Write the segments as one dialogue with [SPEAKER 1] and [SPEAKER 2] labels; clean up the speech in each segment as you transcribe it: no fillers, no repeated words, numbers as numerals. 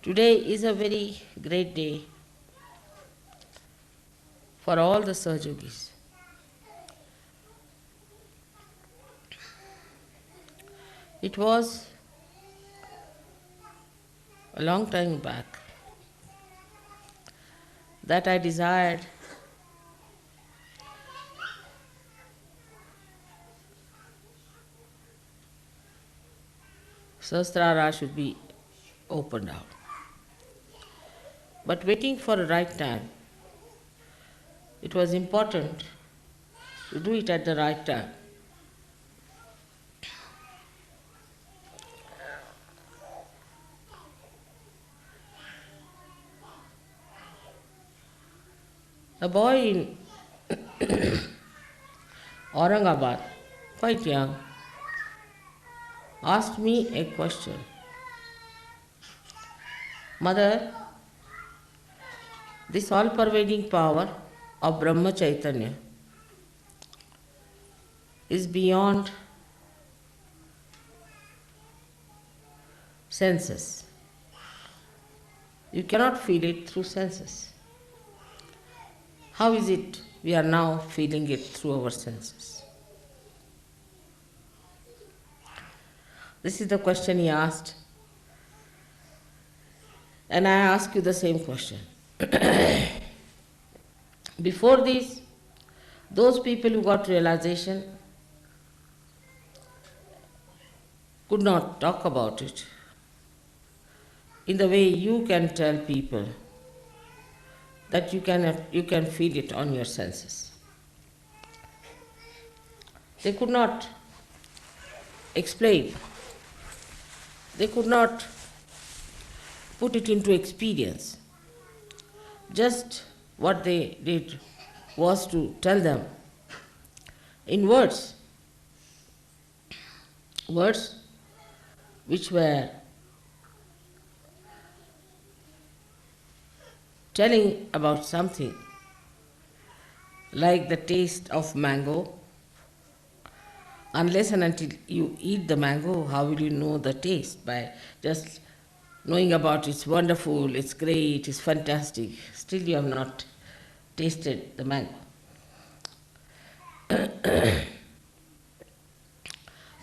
[SPEAKER 1] Today is a very great day for all the Sahajogis. It was a long time back that I desired Sahastrara should be opened out. But waiting for the right time, it was important to do it at the right time. A boy in Aurangabad, quite young, asked me a question. Mother, this all-pervading power of Brahma Chaitanya is beyond senses. You cannot feel it through senses. How is it we are now feeling it through our senses? This is the question he asked. And I ask you the same question. Before this, those people who got realization could not talk about it in the way you can tell people that you can feel it on your senses. They could not explain. They could not put it into experience. Just what they did was to tell them in words which were telling about something like the taste of mango. Unless and until you eat the mango, how will you know the taste? By just knowing about it's wonderful, it's great, it's fantastic. Still you have not tasted the mango.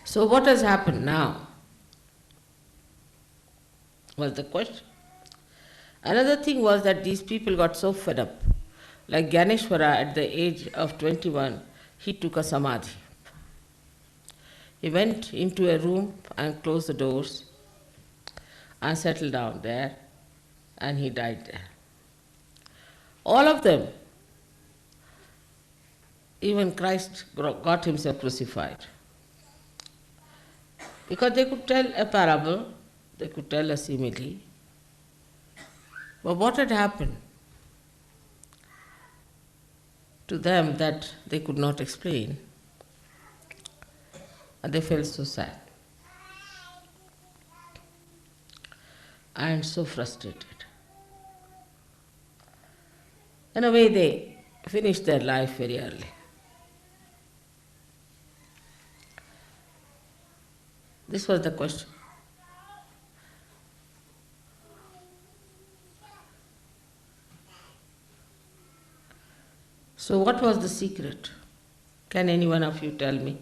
[SPEAKER 1] So what has happened now was the question. Another thing was that these people got so fed up. Like Gyaneshwara at the age of 21, he took a samadhi. He went into a room and closed the doors and settled down there, and he died there. All of them, even Christ got himself crucified. Because they could tell a parable, they could tell a simile, but what had happened to them that they could not explain, and they felt so sad and so frustrated. In a way, they finished their life very early. This was the question. So what was the secret? Can any one of you tell me?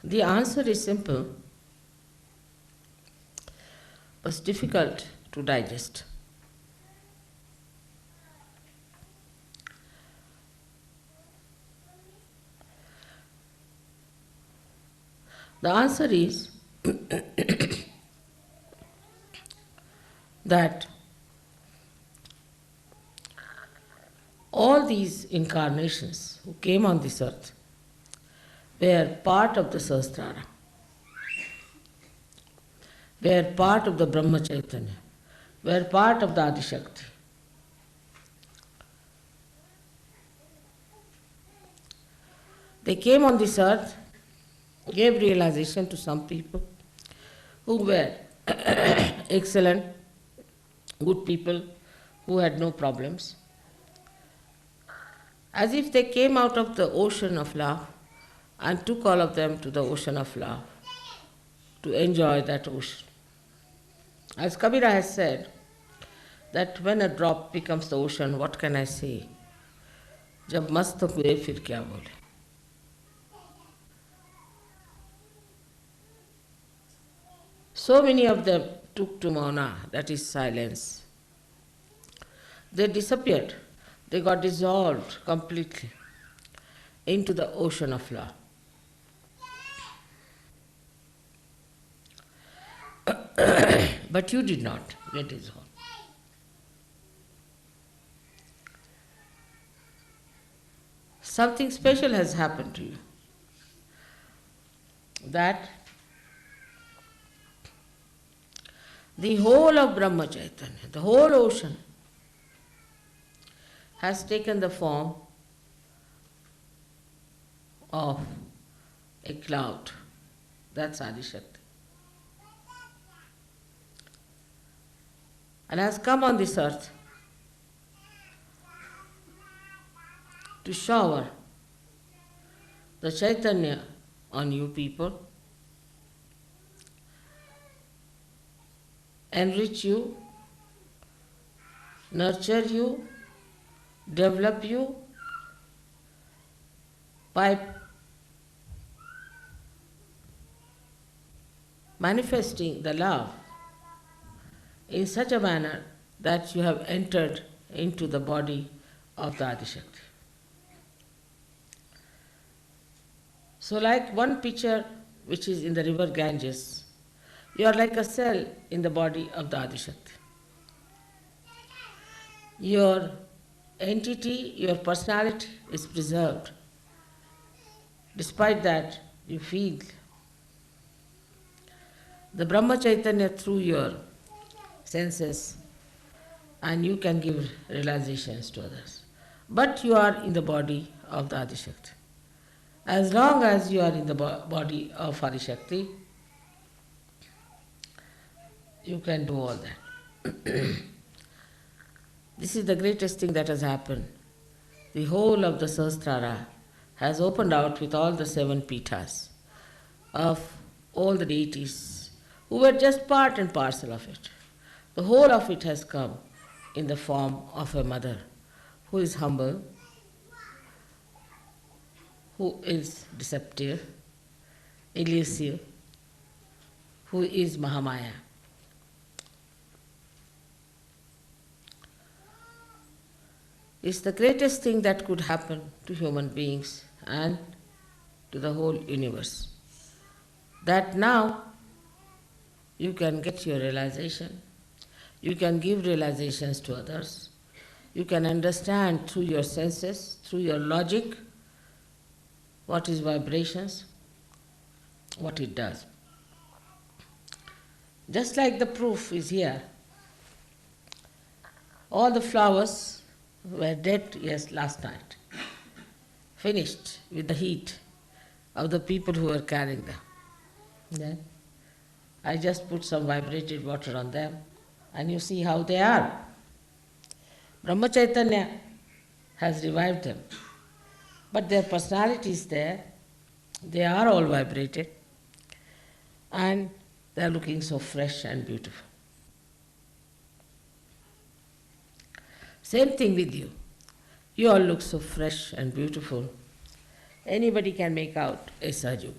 [SPEAKER 1] The answer is simple, but it's difficult to digest. The answer is that all these incarnations who came on this earth were part of the Sahastrara. were part of the Brahma Chaitanya, were part of the Adi Shakti. They came on this earth, gave realization to some people who were excellent, good people, who had no problems. As if they came out of the ocean of love and took all of them to the ocean of love to enjoy that ocean. As Kabira has said, that when a drop becomes the ocean, what can I say? Jab mast hue fir kya bole? So many of them took to mauna, that is silence. They disappeared. They got dissolved completely into the ocean of love. But you did not get dissolved. Something special has happened to you. That the whole of Brahma Chaitanya, the whole ocean, has taken the form of a cloud. That's Adi Shakti. And has come on this earth to shower the Chaitanya on you people, enrich you, nurture you, develop you by manifesting the love in such a manner that you have entered into the body of the Adi Shakti. So like one pitcher which is in the river Ganges, you are like a cell in the body of the Adi Shakti. Your entity, your personality is preserved. Despite that, you feel the Brahma Chaitanya through your senses, and you can give realizations to others. But you are in the body of the Adi Shakti. As long as you are in the body of Adi Shakti, you can do all that. This is the greatest thing that has happened. The whole of the Sahastrara has opened out with all the 7 pithas of all the deities who were just part and parcel of it. The whole of it has come in the form of a mother who is humble, who is deceptive, elusive, who is Mahamaya. It's the greatest thing that could happen to human beings and to the whole universe. That now you can get your realization, you can give realizations to others, you can understand through your senses, through your logic, what is vibrations, what it does. Just like the proof is here. All the flowers were dead, yes, last night. Finished with the heat of the people who were carrying them. Then I just put some vibrated water on them and you see how they are. Brahma Chaitanya has revived them. But their personality is there. They are all vibrated and they are looking so fresh and beautiful. Same thing with you. You all look so fresh and beautiful. Anybody can make out a Sahaja.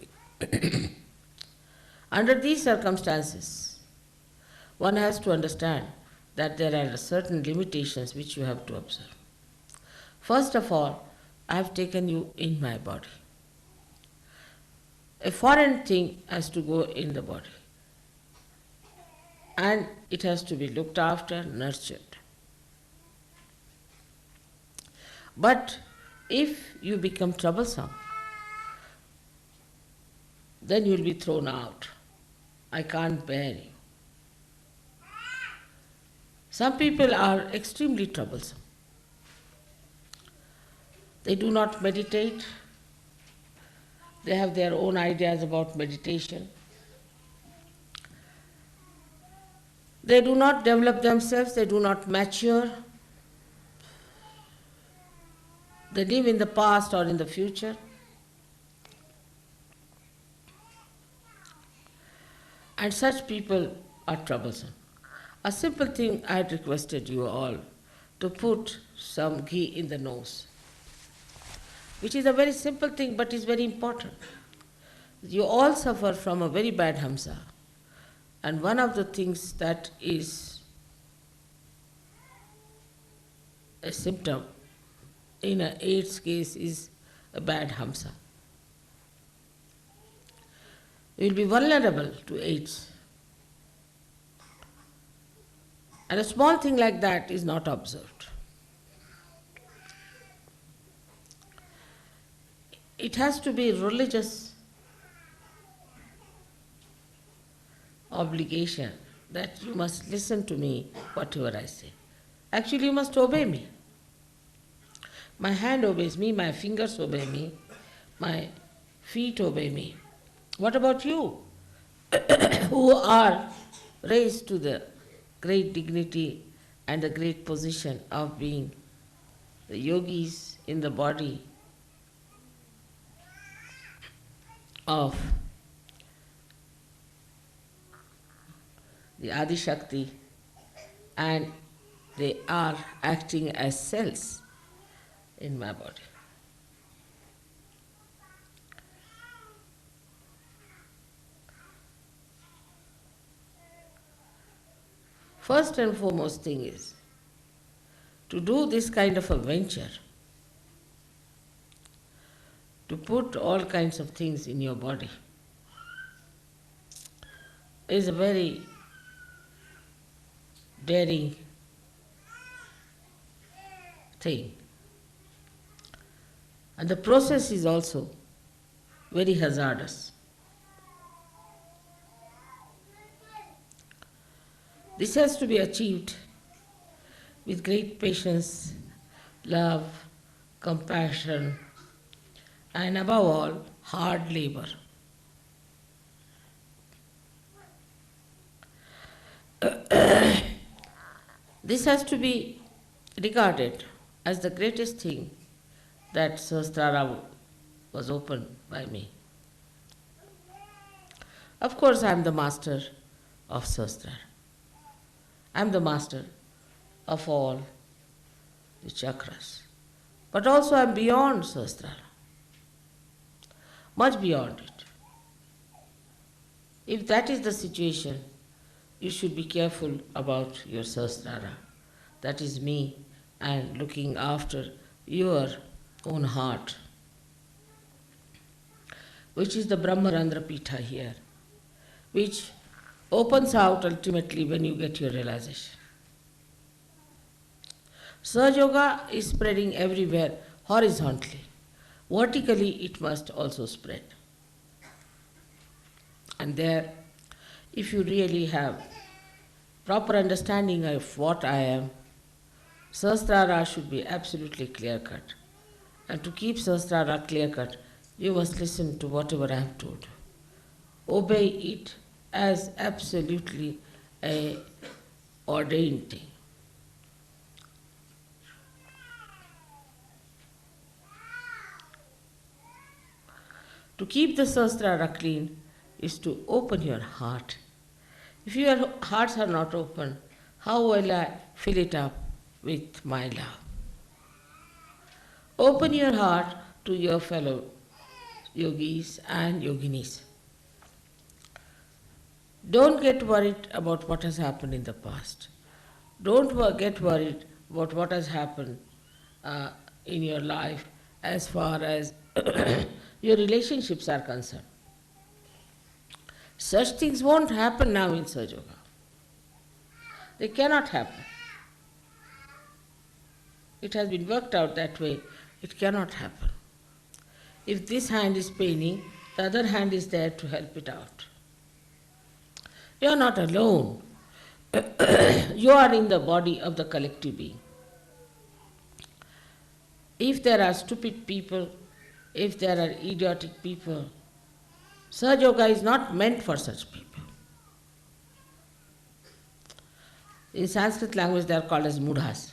[SPEAKER 1] Under these circumstances, one has to understand that there are certain limitations which you have to observe. First of all, I have taken you in my body. A foreign thing has to go in the body. And it has to be looked after, nurtured. But if you become troublesome, then you will be thrown out. I can't bear you. Some people are extremely troublesome. They do not meditate. They have their own ideas about meditation. They do not develop themselves, they do not mature. They live in the past or in the future. And such people are troublesome. A simple thing I had requested you all to put some ghee in the nose, which is a very simple thing but is very important. You all suffer from a very bad hamsa, and one of the things that is a symptom in an AIDS case is a bad hamsa. You will be vulnerable to AIDS. And a small thing like that is not observed. It has to be religious obligation that you must listen to me, whatever I say. Actually, you must obey me. My hand obeys me, my fingers obey me, my feet obey me. What about you, who are raised to the great dignity and the great position of being the yogis in the body of the Adi Shakti, and they are acting as cells in my body. First and foremost thing is to do this kind of a venture, to put all kinds of things in your body, is a very daring thing. And the process is also very hazardous. This has to be achieved with great patience, love, compassion, and above all, hard labor. This has to be regarded as the greatest thing that Sahastrara was opened by me. Of course, I am the master of Sahastrara. I am the master of all the chakras. But also I am beyond Sahastrara, much beyond it. If that is the situation, you should be careful about your Sahastrara, that is me, and looking after your own heart, which is the Brahmarandra Pitha here, which opens out ultimately when you get your realization. Sahaja Yoga is spreading everywhere horizontally. Vertically it must also spread. And there, if you really have proper understanding of what I am, Sahastrara should be absolutely clear-cut. And to keep Sahastrara clear-cut, you must listen to whatever I have told you. Obey it as absolutely a ordained thing. To keep the Sahastrara clean is to open your heart. If your hearts are not open, how will I fill it up with my love? Open your heart to your fellow yogis and yoginis. Don't get worried about what has happened in the past. Don't get worried about what has happened in your life as far as your relationships are concerned. Such things won't happen now in Sahaja Yoga. They cannot happen. It has been worked out that way. It cannot happen. If this hand is paining, the other hand is there to help it out. You are not alone. You are in the body of the collective being. If there are stupid people, if there are idiotic people, Sahaja Yoga is not meant for such people. In Sanskrit language they are called as mudhas.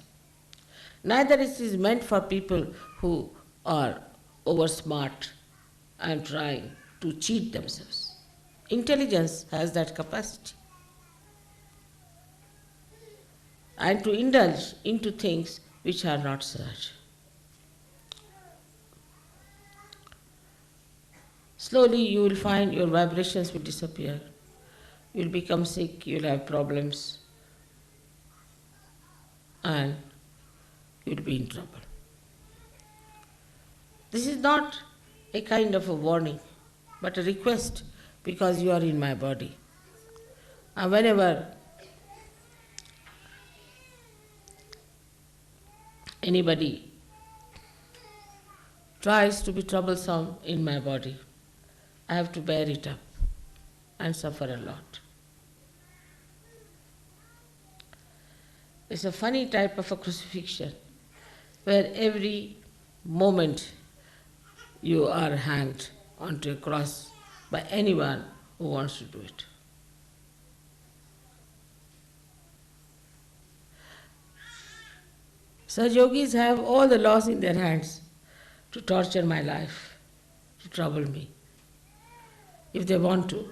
[SPEAKER 1] Neither it is meant for people who are over smart and trying to cheat themselves. Intelligence has that capacity. And to indulge into things which are not such. Slowly you will find your vibrations will disappear. You will become sick, you will have problems, and you will be in trouble. This is not a kind of a warning, but a request, because you are in my body. And whenever anybody tries to be troublesome in my body, I have to bear it up and suffer a lot. It's a funny type of a crucifixion where every moment you are hanged onto a cross by anyone who wants to do it. Such yogis have all the laws in their hands to torture my life, to trouble me, if they want to.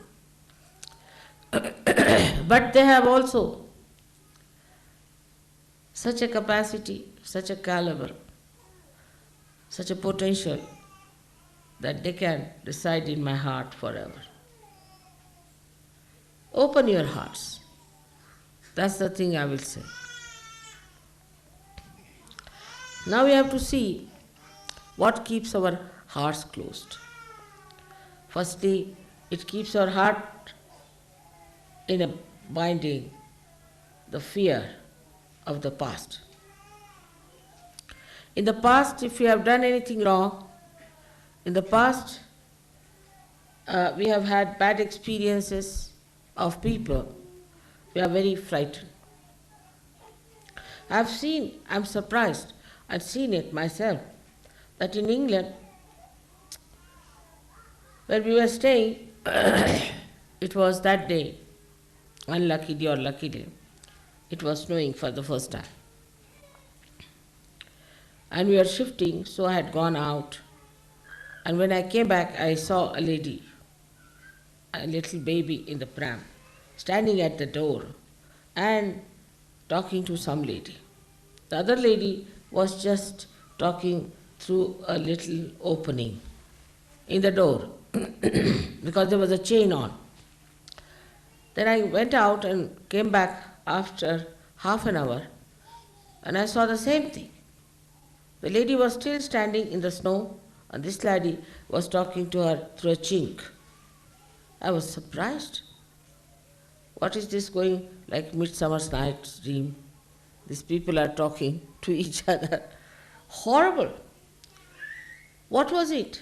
[SPEAKER 1] But they have also such a capacity, such a caliber, such a potential that they can reside in my heart forever. Open your hearts. That's the thing I will say. Now we have to see what keeps our hearts closed. Firstly, it keeps our heart in a binding the fear of the past. In the past, if we have done anything wrong, in the past we have had bad experiences of people, we are very frightened. I'm surprised, I've seen it myself, that in England, where we were staying, it was that day, unluckily or luckily, it was snowing for the first time. And we were shifting, so I had gone out. And when I came back, I saw a lady, a little baby in the pram, standing at the door and talking to some lady. The other lady was just talking through a little opening in the door because there was a chain on. Then I went out and came back after half an hour and I saw the same thing. The lady was still standing in the snow and this lady was talking to her through a chink. I was surprised. What is this going like Midsummer's Night's Dream? These people are talking to each other. Horrible. What was it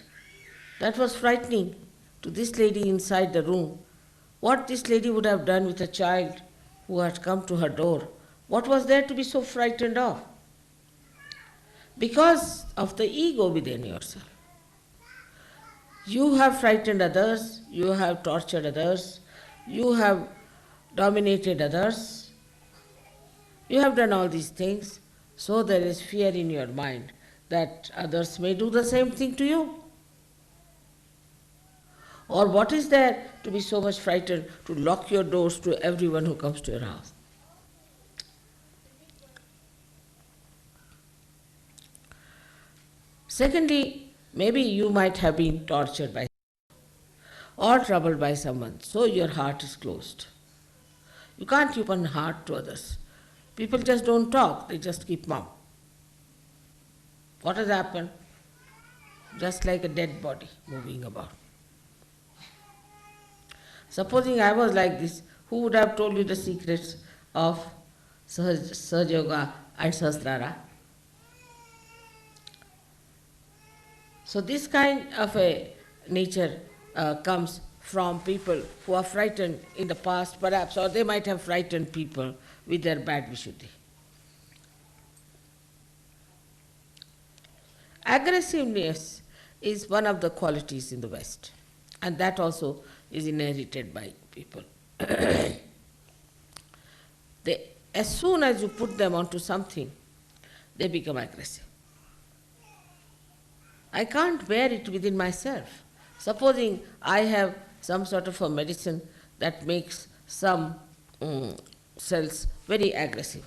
[SPEAKER 1] that was frightening to this lady inside the room? What this lady would have done with a child who had come to her door? What was there to be so frightened of? Because of the ego within yourself. You have frightened others, you have tortured others, you have dominated others, you have done all these things, so there is fear in your mind that others may do the same thing to you. Or what is there to be so much frightened to lock your doors to everyone who comes to your house? Secondly, maybe you might have been tortured by or troubled by someone, so your heart is closed. You can't open heart to others. People just don't talk, they just keep mum. What has happened? Just like a dead body moving about. Supposing I was like this, who would have told you the secrets of Sahaja Yoga and Sahastrara? So this kind of a nature comes from people who are frightened in the past, perhaps, or they might have frightened people with their bad Vishuddhi. Aggressiveness is one of the qualities in the West, and that also is inherited by people. As soon as you put them onto something, they become aggressive. I can't bear it within myself. Supposing I have some sort of a medicine that makes some cells very aggressive,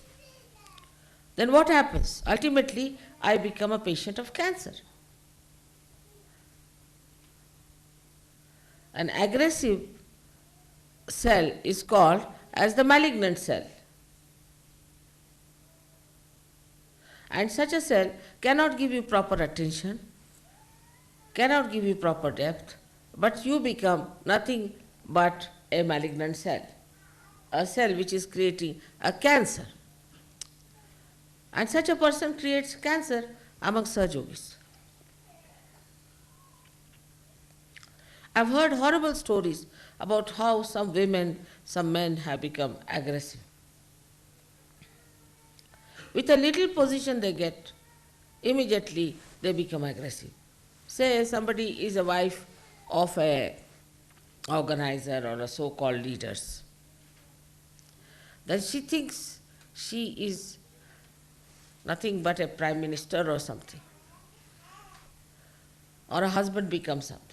[SPEAKER 1] then what happens? Ultimately, I become a patient of cancer. An aggressive cell is called as the malignant cell. And such a cell cannot give you proper attention, cannot give you proper depth, but you become nothing but a malignant cell, a cell which is creating a cancer. And such a person creates cancer among Sahajogis. I've heard horrible stories about how some women, some men have become aggressive. With a little position they get, immediately they become aggressive. Say somebody is a wife of a organizer or a so-called leaders. Then she thinks she is nothing but a prime minister or something. Or a husband becomes something.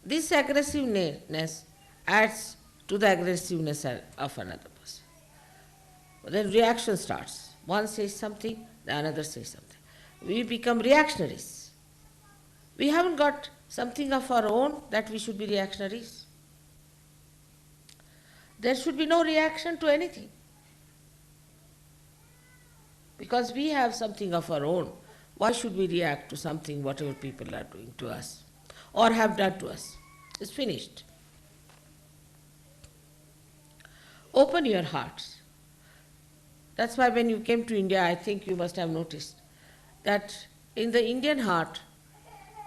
[SPEAKER 1] This aggressiveness adds to the aggressiveness of another person. Then reaction starts. One says something, the another says something. We become reactionaries. We haven't got something of our own that we should be reactionaries. There should be no reaction to anything. Because we have something of our own, why should we react to something, whatever people are doing to us or have done to us? It's finished. Open your hearts. That's why when you came to India, I think you must have noticed that in the Indian heart,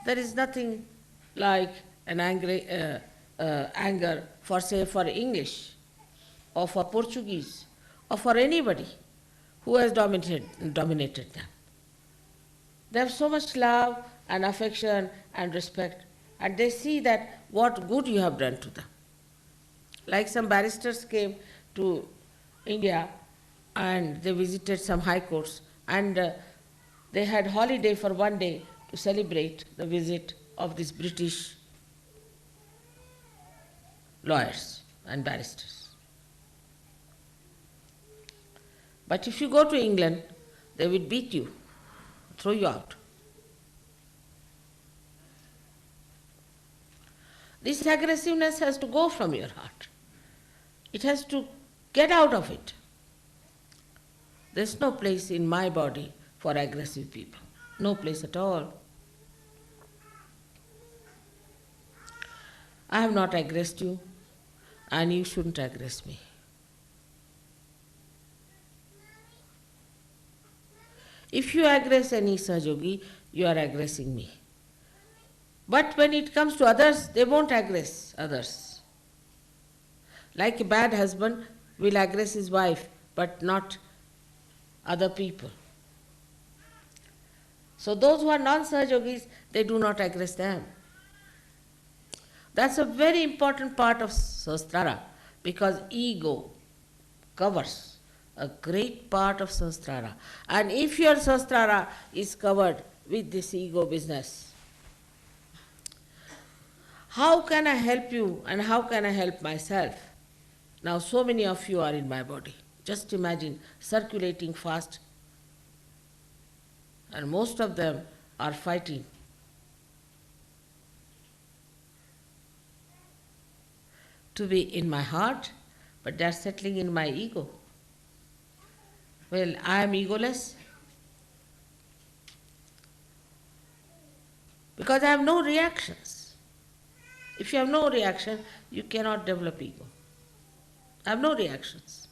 [SPEAKER 1] there is nothing like an anger for, say, for English or for Portuguese or for anybody who has dominated them. They have so much love and affection and respect, and they see that what good you have done to them. Like some barristers came to India and they visited some high courts, and they had holiday for one day to celebrate the visit of these British lawyers and barristers. But if you go to England, they will beat you, throw you out. This aggressiveness has to go from your heart. It has to get out of it. There's no place in my body for aggressive people. No place at all. I have not aggressed you, and you shouldn't aggress me. If you aggress any Sahajogi, you are aggressing me. But when it comes to others, they won't aggress others. Like a bad husband will aggress his wife, but not other people. So those who are non-Sahajogis, they do not aggress them. That's a very important part of Sahastrara, because ego covers a great part of Sahastrara. And if your Sahastrara is covered with this ego business, how can I help you and how can I help myself? Now so many of you are in my body. Just imagine circulating fast, and most of them are fighting. To be in my heart, but they are settling in my ego. Well, I am egoless because I have no reactions. If you have no reaction, you cannot develop ego. I have no reactions.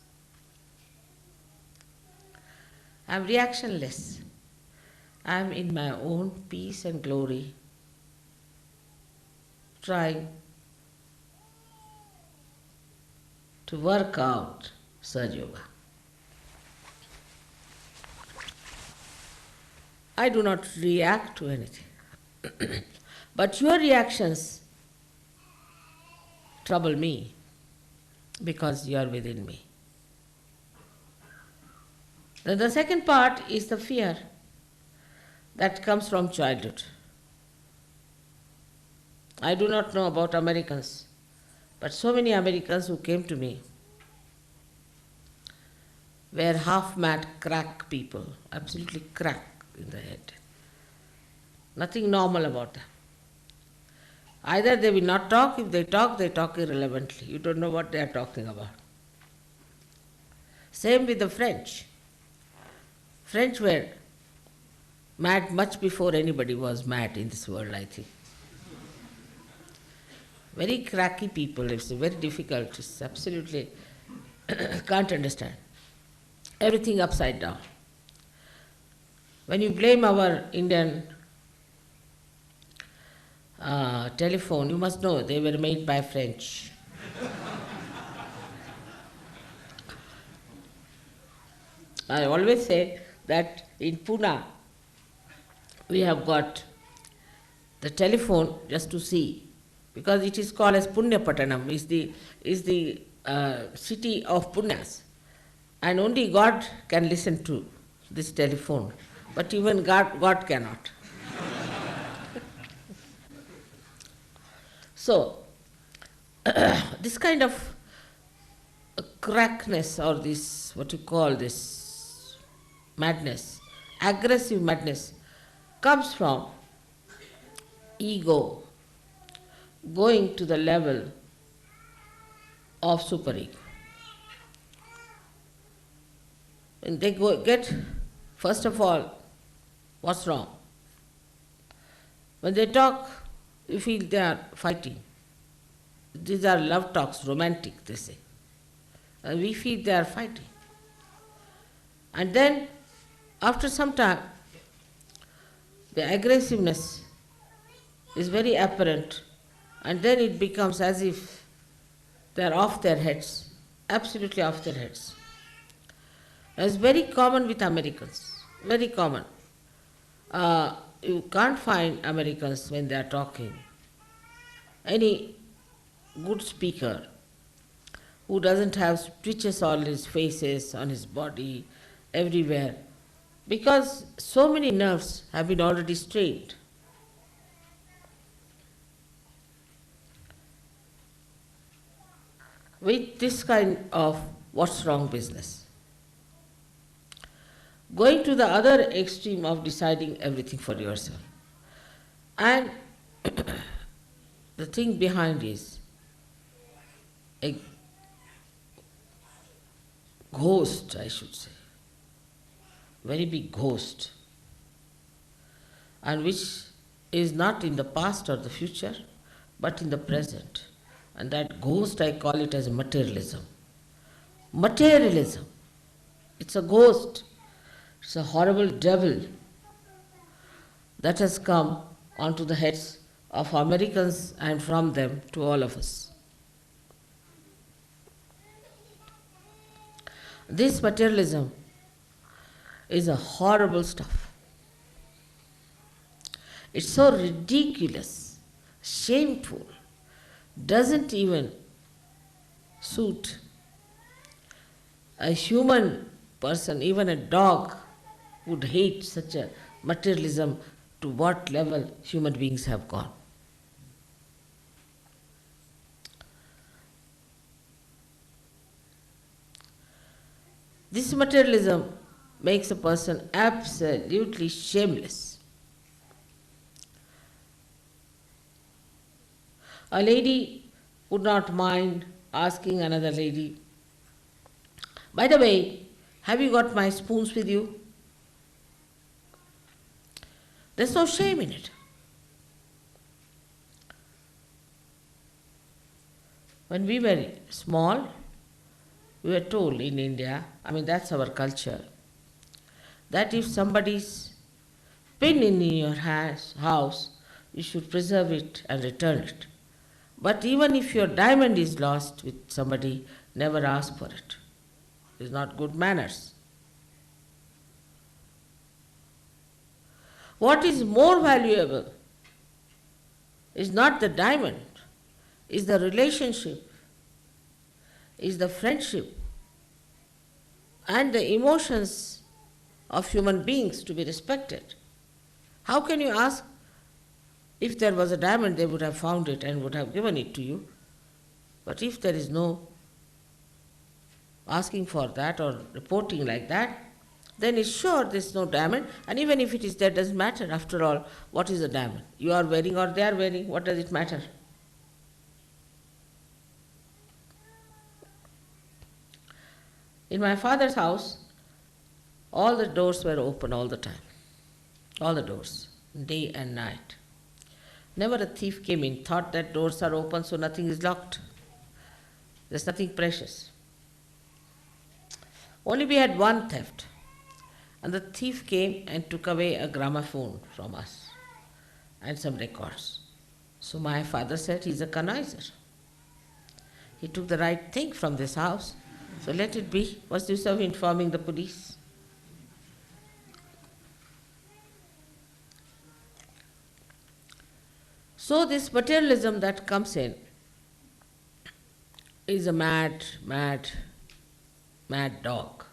[SPEAKER 1] I am reactionless. I am in my own peace and glory, trying to work out Sahaja Yoga. I do not react to anything. But your reactions trouble me because you are within me. Then the second part is the fear that comes from childhood. I do not know about Americans, but so many Americans who came to me were half-mad crack people, absolutely crack in the head. Nothing normal about them. Either they will not talk, if they talk irrelevantly. You don't know what they are talking about. Same with the French. French were mad much before anybody was mad in this world, I think. Very cracky people, it's very difficult, it's absolutely can't understand. Everything upside down. When you blame our Indian telephone, you must know they were made by French. I always say that in Pune we have got the telephone just to see, because it is called as Punyapatanam, is the city of Punyas, and only God can listen to this telephone, but even God cannot. So, this kind of crackness, or this, what you call this, madness, aggressive madness, comes from ego going to the level of superego. When they get, first of all, what's wrong? When they talk, you feel they are fighting. These are love talks, romantic, they say. And we feel they are fighting. And then, after some time, the aggressiveness is very apparent, and then it becomes as if they are off their heads, absolutely off their heads. It's very common with Americans, very common. You can't find Americans when they are talking any good speaker who doesn't have twitches on his faces, on his body, everywhere, because so many nerves have been already strained. With this kind of what's wrong business. Going to the other extreme of deciding everything for yourself. And the thing behind is a ghost, I should say, very big ghost, and which is not in the past or the future, but in the present. And that ghost, I call it as materialism. Materialism. It's a ghost. It's a horrible devil that has come onto the heads of Americans and from them to all of us. This materialism is a horrible stuff. It's so ridiculous, shameful, doesn't even suit a human person. Even a dog would hate such a materialism, to what level human beings have gone. This materialism makes a person absolutely shameless. A lady would not mind asking another lady, "By the way, have you got my spoons with you?" There's no shame in it. When we were small, we were told in India, that's our culture, that if somebody's pin in your house, you should preserve it and return it. But even if your diamond is lost with somebody, never ask for it. It's not good manners. What is more valuable is not the diamond, is the relationship, is the friendship, and the emotions of human beings to be respected. How can you ask? If there was a diamond, they would have found it and would have given it to you. But if there is no asking for that or reporting like that, then it's sure there's no diamond. And even if it is there, doesn't matter. After all, what is a diamond? You are wearing or they are wearing, what does it matter? In my father's house, all the doors were open all the time. All the doors, day and night. Never a thief came in, thought that doors are open so nothing is locked. There's nothing precious. Only we had one theft. And the thief came and took away a gramophone from us and some records. So my father said, he's a connoisseur. He took the right thing from this house, so let it be. What's the use of informing the police? So this materialism that comes in is a mad dog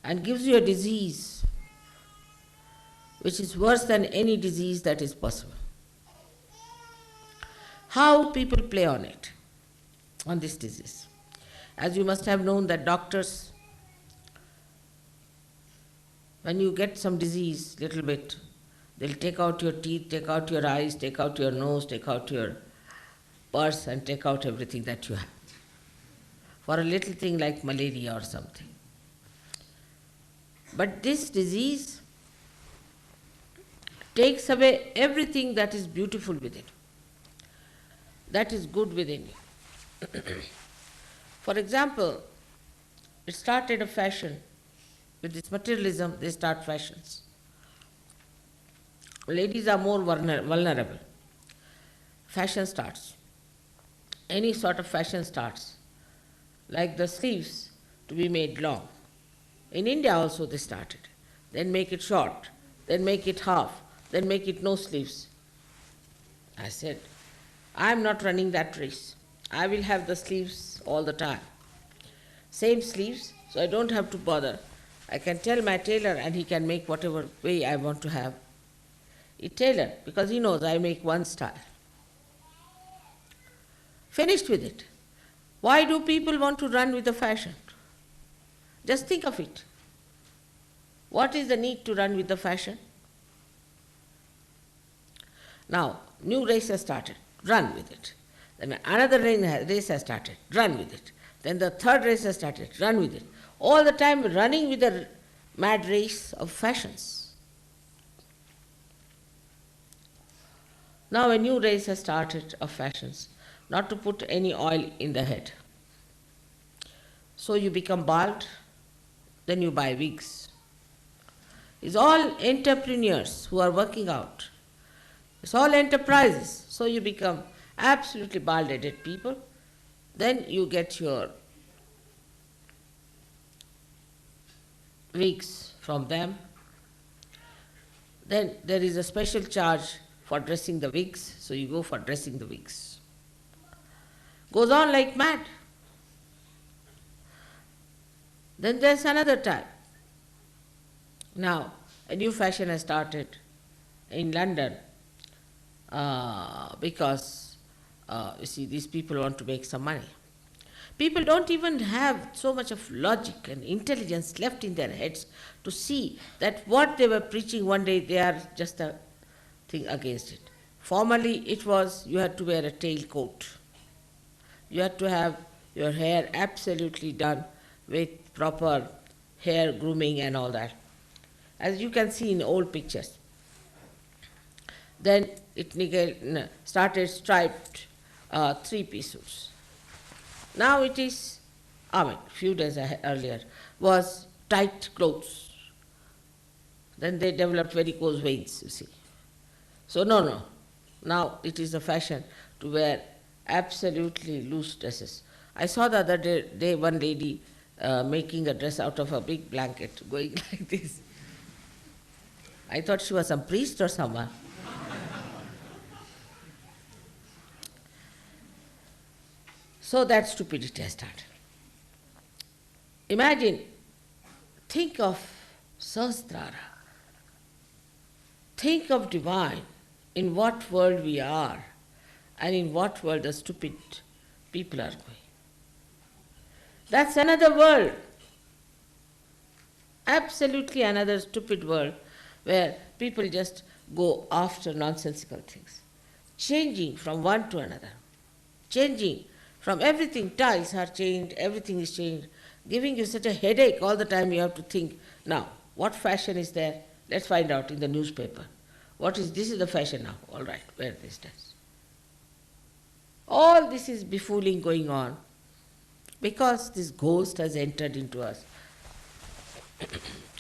[SPEAKER 1] and gives you a disease which is worse than any disease that is possible. How people play on it, on this disease. As you must have known that doctors, when you get some disease, little bit, they'll take out your teeth, take out your eyes, take out your nose, take out your purse and take out everything that you have. For a little thing like malaria or something. But this disease takes away everything that is beautiful within, that is good within you. For example, it started a fashion. With this materialism, they start fashions. Ladies are more vulnerable. Fashion starts. Any sort of fashion starts. Like the sleeves to be made long. In India also they started. Then make it short, then make it half, then make it no sleeves. I said, I am not running that race. I will have the sleeves all the time. Same sleeves, so I don't have to bother. I can tell my tailor and he can make whatever way I want to have it tailored, because he knows I make one style. Finished with it. Why do people want to run with the fashion? Just think of it. What is the need to run with the fashion? Now, new race has started, run with it. Then another race has started, run with it. Then the third race has started, run with it. All the time running with the mad race of fashions. Now a new race has started of fashions, not to put any oil in the head. So you become bald, then you buy wigs. It's all entrepreneurs who are working out. It's all enterprises. So you become absolutely bald-headed people. Then you get your wigs from them. Then there is a special charge for dressing the wigs, so you go for dressing the wigs. Goes on like mad. Then there's another type. Now, a new fashion has started in London because, you see, these people want to make some money. People don't even have so much of logic and intelligence left in their heads to see that what they were preaching one day, they are just a thing against it. Formerly, it was you had to wear a tailcoat. You had to have your hair absolutely done with proper hair grooming and all that, as you can see in old pictures. Then it started striped three-piece suits. Now it is, few days earlier, was tight clothes. Then they developed varicose veins, you see. So no. Now it is a fashion to wear absolutely loose dresses. I saw the other day one lady making a dress out of a big blanket, going like this. I thought she was some priest or someone. So that stupidity has started. Imagine, think of Sahastrara. Think of divine, in what world we are and in what world the stupid people are going. That's another world. Absolutely another stupid world where people just go after nonsensical things. Changing from one to another. Changing from everything, tiles are changed, everything is changed, giving you such a headache all the time you have to think, now, what fashion is there? Let's find out in the newspaper. This is the fashion now, all right, wear this dress. All this is befooling going on because this ghost has entered into us.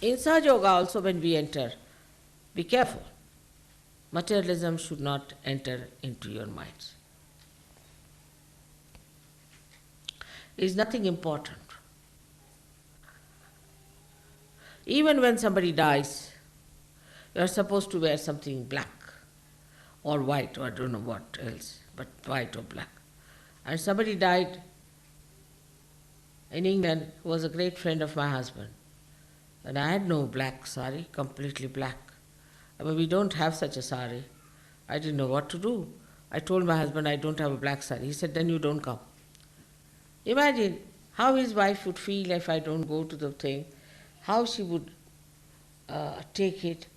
[SPEAKER 1] In Sahaja Yoga also when we enter, be careful. Materialism should not enter into your minds. It is nothing important. Even when somebody dies, you are supposed to wear something black or white or I don't know what else, but white or black. And somebody died in England who was a great friend of my husband. And I had no black sari, completely black. I mean, we don't have such a sari. I didn't know what to do. I told my husband I don't have a black sari. He said, then you don't come. Imagine how his wife would feel if I don't go to the thing, how she would take it.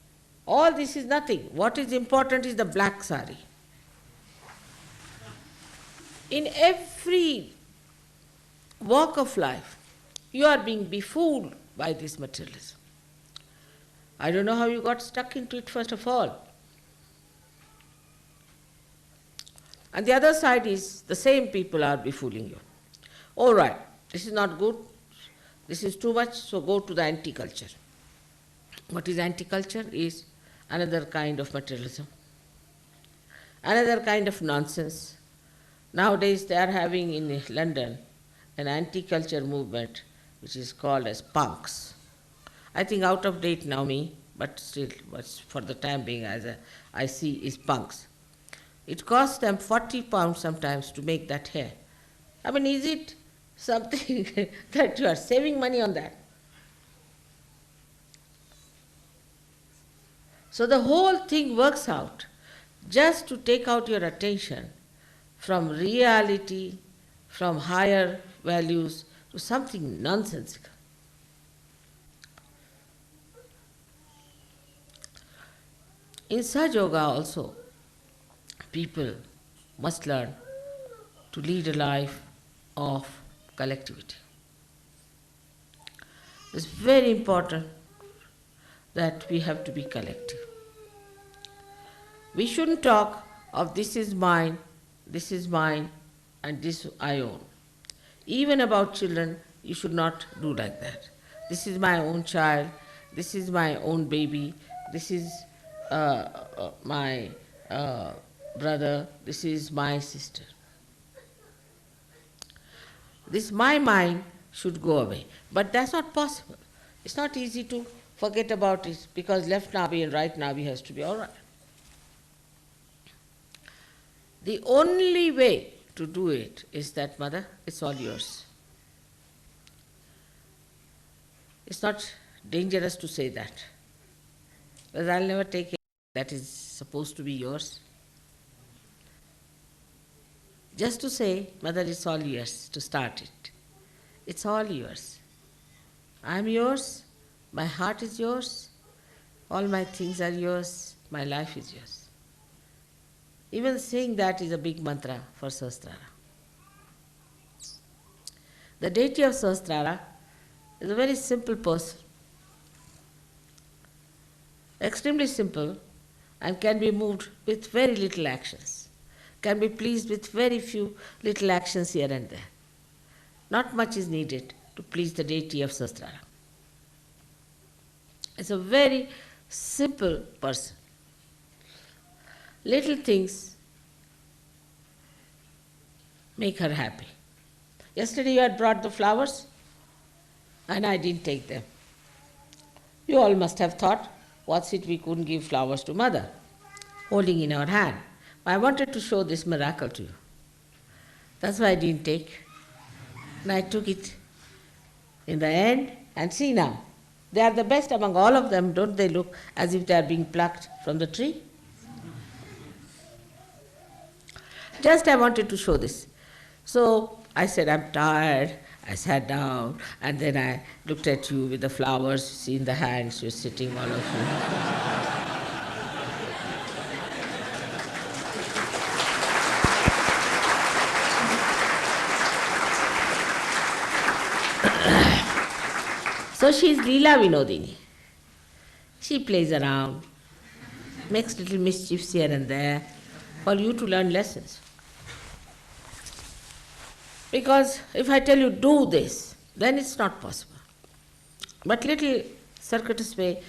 [SPEAKER 1] All this is nothing. What is important is the black sari. In every walk of life, you are being befooled by this materialism. I don't know how you got stuck into it first of all. And the other side is the same people are befooling you. All right, this is not good, this is too much, so go to the anti-culture. What is anti-culture? Is another kind of materialism, another kind of nonsense. Nowadays they are having in London an anti-culture movement which is called as punks. I think out of date now but still, for the time being as I see is punks. It costs them £40 sometimes to make that hair. I mean, is it something that you are saving money on that? So the whole thing works out just to take out your attention from reality, from higher values to something nonsensical. In Sahaja Yoga also, people must learn to lead a life of collectivity. It's very important that we have to be collective. We shouldn't talk of this is mine, and this I own. Even about children, you should not do like that. This is my own child, this is my own baby, this is my brother, this is my sister. This my mind should go away. But that's not possible. It's not easy to forget about it because left navi and right navi has to be all right. The only way to do it is that, Mother, it's all yours. It's not dangerous to say that, because I'll never take it that is supposed to be yours. Just to say, Mother, it's all yours, to start it. It's all yours. I'm yours, my heart is yours, all my things are yours, my life is yours. Even saying that is a big mantra for Sahastrara. The deity of Sahastrara is a very simple person, extremely simple, and can be moved with very little actions, can be pleased with very few little actions here and there. Not much is needed to please the deity of Sahastrara. It's a very simple person. Little things make her happy. Yesterday you had brought the flowers and I didn't take them. You all must have thought, what's it we couldn't give flowers to Mother, holding in our hand. I wanted to show this miracle to you. That's why I didn't take. And I took it in the end, and see now, they are the best among all of them. Don't they look as if they are being plucked from the tree? Just I wanted to show this. So I said, I'm tired. I sat down, and then I looked at you with the flowers, see in the hands, you're sitting, all of you. So she is Leela Vinodini. She plays around, makes little mischiefs here and there for you to learn lessons. Because if I tell you do this, then it's not possible. But little circuitous way,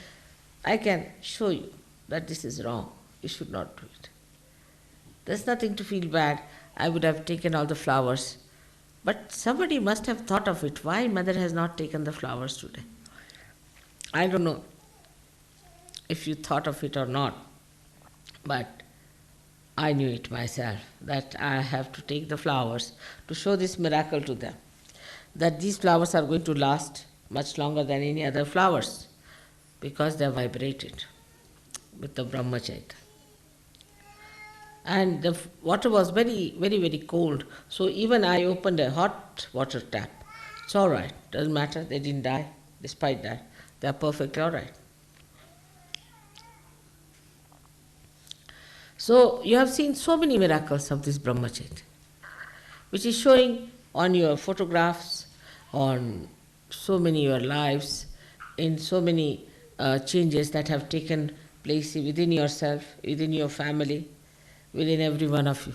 [SPEAKER 1] I can show you that this is wrong. You should not do it. There's nothing to feel bad. I would have taken all the flowers. But somebody must have thought of it. Why Mother has not taken the flowers today? I don't know if you thought of it or not, but I knew it myself, that I have to take the flowers to show this miracle to them, that these flowers are going to last much longer than any other flowers, because they are vibrated with the Brahmacharya. And the water was very, very, very cold, so even I opened a hot water tap. It's all right, doesn't matter, they didn't die, despite that. They are perfectly all right. So you have seen so many miracles of this Brahmacharya, which is showing on your photographs, on so many your lives, in so many changes that have taken place within yourself, within your family, within every one of you.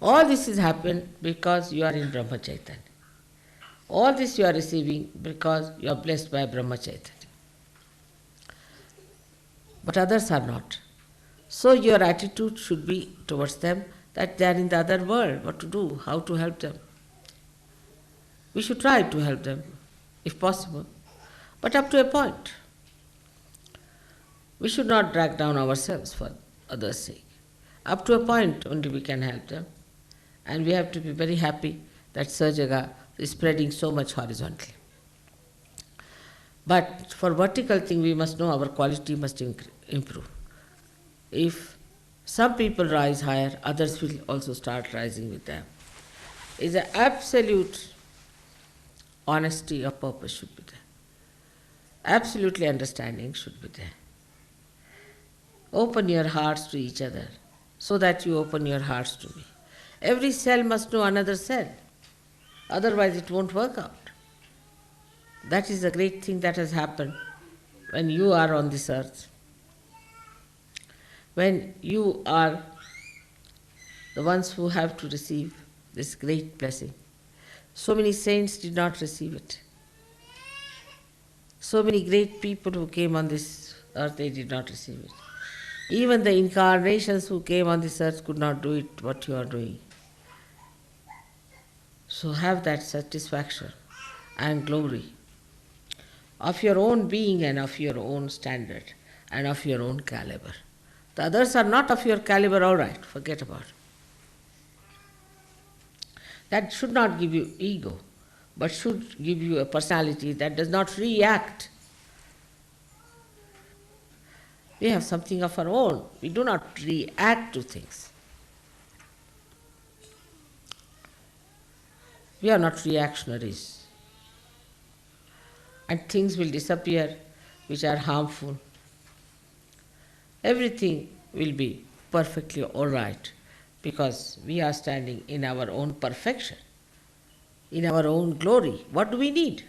[SPEAKER 1] All this has happened because you are in Brahmacharya. All this you are receiving because you are blessed by Brahmacharya. But others are not. So your attitude should be towards them that they are in the other world, what to do, how to help them. We should try to help them, if possible, but up to a point. We should not drag down ourselves for others' sake. Up to a point only we can help them. And we have to be very happy that Sahaja is spreading so much horizontally. But for vertical thing, we must know our quality must improve. If some people rise higher, others will also start rising with them. Is an absolute honesty of purpose should be there. Absolutely understanding should be there. Open your hearts to each other so that you open your hearts to me. Every cell must know another cell. Otherwise it won't work out. That is the great thing that has happened when you are on this earth. When you are the ones who have to receive this great blessing. So many saints did not receive it. So many great people who came on this earth, they did not receive it. Even the incarnations who came on this earth could not do it what you are doing. So have that satisfaction and glory of your own being and of your own standard and of your own caliber. The others are not of your caliber, all right, forget about it. That should not give you ego, but should give you a personality that does not react. We have something of our own. We do not react to things. We are not reactionaries. And things will disappear which are harmful. Everything will be perfectly all right because we are standing in our own perfection, in our own glory. What do we need?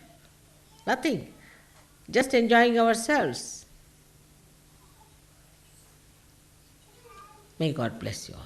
[SPEAKER 1] Nothing. Just enjoying ourselves. May God bless you all.